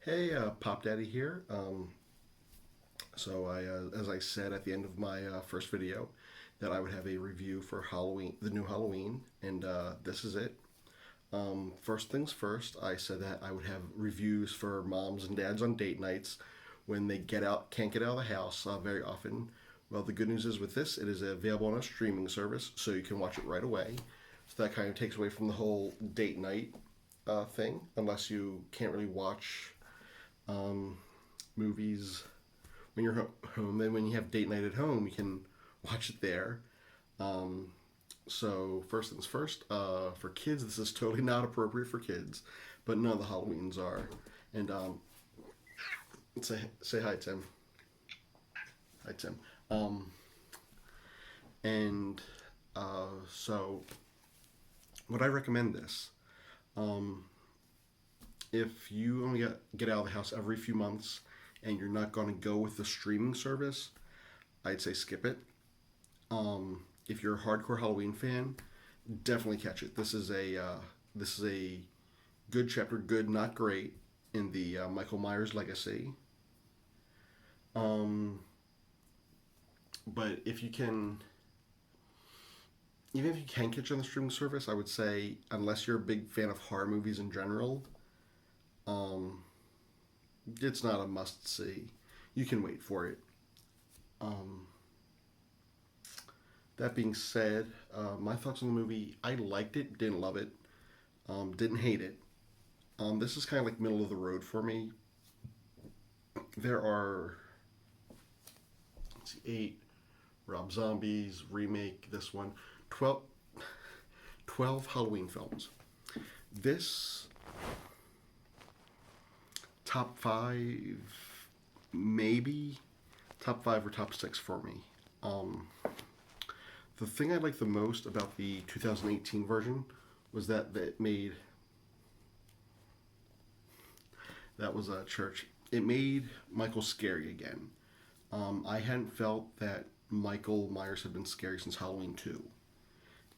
Hey, Pop Daddy here. As I said at the end of my first video, that I would have a review for Halloween, the new Halloween, and this is it. First things first, I said that I would have reviews for moms and dads on date nights when they can't get out of the house very often. Well, the good news is with this, it is available on a streaming service, so you can watch it right away. So that kind of takes away from the whole date night thing, unless you can't really watch um, movies when you're home. Then when you have date night at home, you can watch it there. Um, so first things first, for kids, this is totally not appropriate for kids, but none of the Halloweens are. And say hi, Tim. Hi, Tim. Um, and so, would I recommend this? Um, if you only get out of the house every few months and you're not going to go with the streaming service, I'd say skip it. If you're a hardcore Halloween fan, definitely catch it. This is a good chapter, good not great, in the Michael Myers legacy. Um, but if you can, even if you can catch it on the streaming service, I would say unless you're a big fan of horror movies in general, um, it's not a must see. You can wait for it. Um, that being said, my thoughts on the movie: I liked it, didn't love it, didn't hate it. This is kind of like middle of the road for me. There are, let's see, eight Rob Zombies remake. This one, 12, 12 Halloween films. This top five, maybe top five or top six for me. Um, the thing I liked the most about the 2018 version was that was a church. It made Michael scary again. I hadn't felt that Michael Myers had been scary since Halloween 2.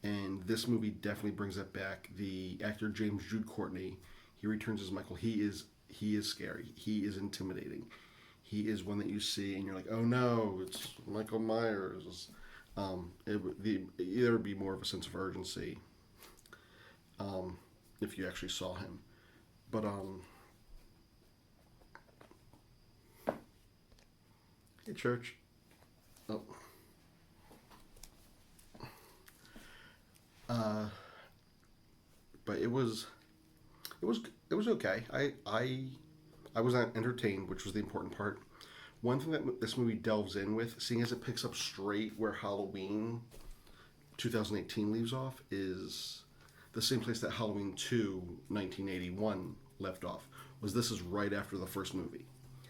And this movie definitely brings that back. The actor James Jude Courtney, he returns as Michael. He is scary. He is intimidating. He is one that you see and you're like, oh no, it's Michael Myers. There would be more of a sense of urgency um, if you actually saw him. But hey, church. Oh, uh, but it was it was okay. I was not entertained, which was the important part. One thing that this movie delves in with, seeing as it picks up straight where Halloween 2018 leaves off, is the same place that Halloween 2 1981 left off. Was this is right after the first movie,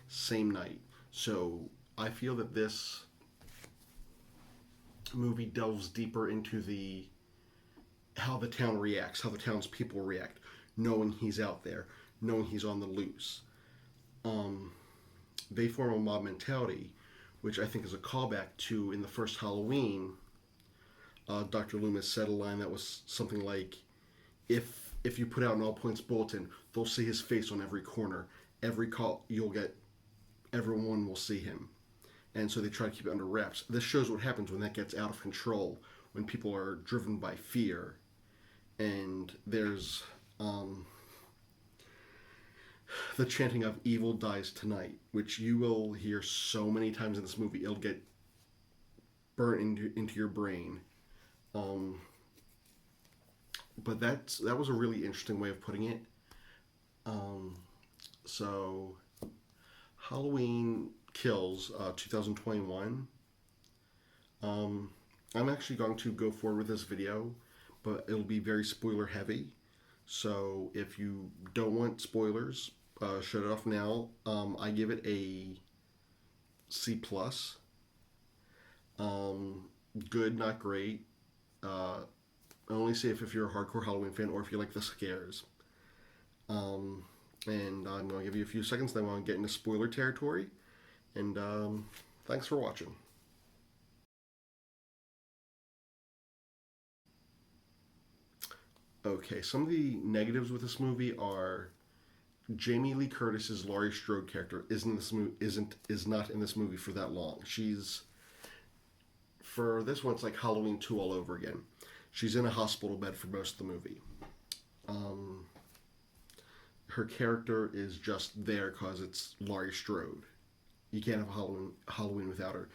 same night. So I feel that this movie delves deeper into the how the town reacts, how the townspeople react, knowing he's out there, knowing he's on the loose. Um, they form a mob mentality, which I think is a callback to in the first Halloween. Dr. Loomis said a line that was something like, "If you put out an all points bulletin, they'll see his face on every corner. Every call you'll get, everyone will see him." And so they try to keep it under wraps. This shows what happens when that gets out of control, when people are driven by fear. And there's the chanting of "Evil dies tonight," which you will hear so many times in this movie. It'll get burnt into your brain. Um, but that was a really interesting way of putting it. Um, so Halloween Kills 2021. Um, I'm actually going to go forward with this video, but it'll be very spoiler heavy. So if you don't want spoilers, shut it off now. I give it a C plus. Um, Good, not great. Uh, only safe if you're a hardcore Halloween fan or if you like the scares. Um, and I'm going to give you a few seconds, then I want to get into spoiler territory. And thanks for watching. Okay, some of the negatives with this movie are Jamie Lee Curtis's Laurie Strode character is not in this movie for that long. She's for this one, it's like Halloween 2 all over again. She's in a hospital bed for most of the movie. Um, Her character is just there because it's Laurie Strode. You can't have Halloween without her.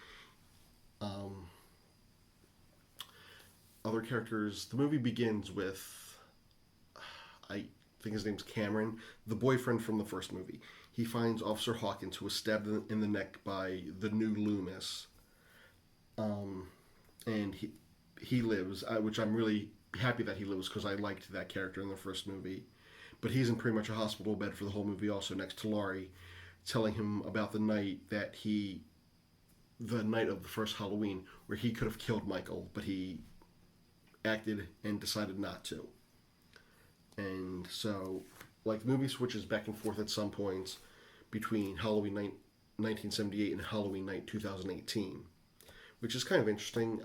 Um, Other characters. The movie begins with, I think his name's Cameron, the boyfriend from the first movie. He finds Officer Hawkins, who was stabbed in the neck by the new Loomis, and he lives, which I'm really happy that he lives because I liked that character in the first movie. But he's in pretty much a hospital bed for the whole movie, also next to Laurie, telling him about the night the night of the first Halloween, where he could have killed Michael, but he acted and decided not to. And so, like, the movie switches back and forth at some points between Halloween night 1978 and Halloween night 2018, which is kind of interesting.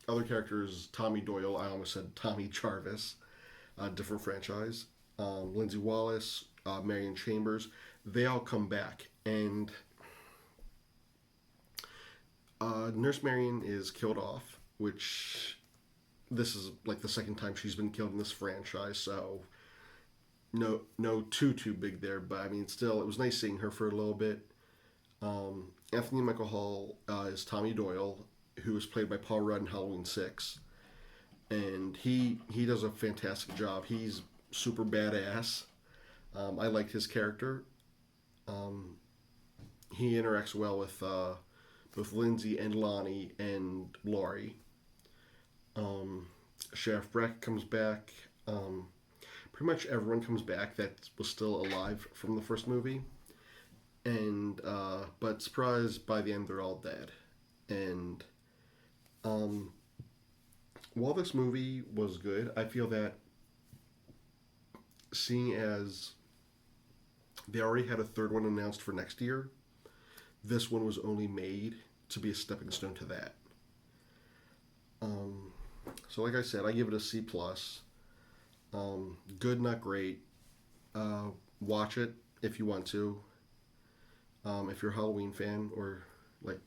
Other characters, Tommy Doyle, I almost said Tommy Jarvis, different franchise. Lindsay Wallace, Marion Chambers, they all come back. And Nurse Marion is killed off, which this is like the second time she's been killed in this franchise, so no too big there. But I mean, still, it was nice seeing her for a little bit. Anthony Michael Hall is Tommy Doyle, who was played by Paul Rudd in Halloween 6. And he does a fantastic job. He's super badass. I liked his character. He interacts well with both Lindsay and Lonnie and Laurie. Sheriff Breck comes back. Pretty much everyone comes back that was still alive from the first movie. And but surprise, by the end they're all dead. And while this movie was good, I feel that seeing as they already had a third one announced for next year, this one was only made to be a stepping stone to that. So like I said, I give it a C+. Good, not great. Watch it if you want to. If you're a Halloween fan, or like,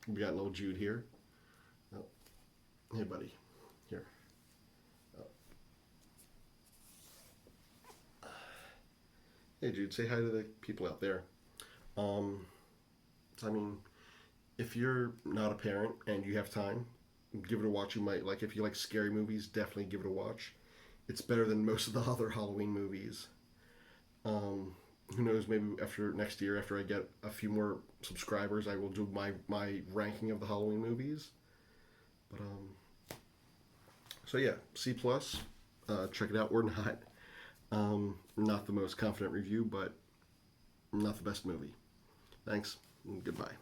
we got little Jude here. Oh. Hey, buddy. Here. Oh. Hey, Jude. Say hi to the people out there. I mean, if you're not a parent and you have time, give it a watch. You might like. If you like scary movies, definitely give it a watch. It's better than most of the other Halloween movies. Who knows, maybe after next year, after I get a few more subscribers, I will do my ranking of the Halloween movies. But so yeah, C+. Check it out or not. Not the most confident review, but not the best movie. Thanks and goodbye.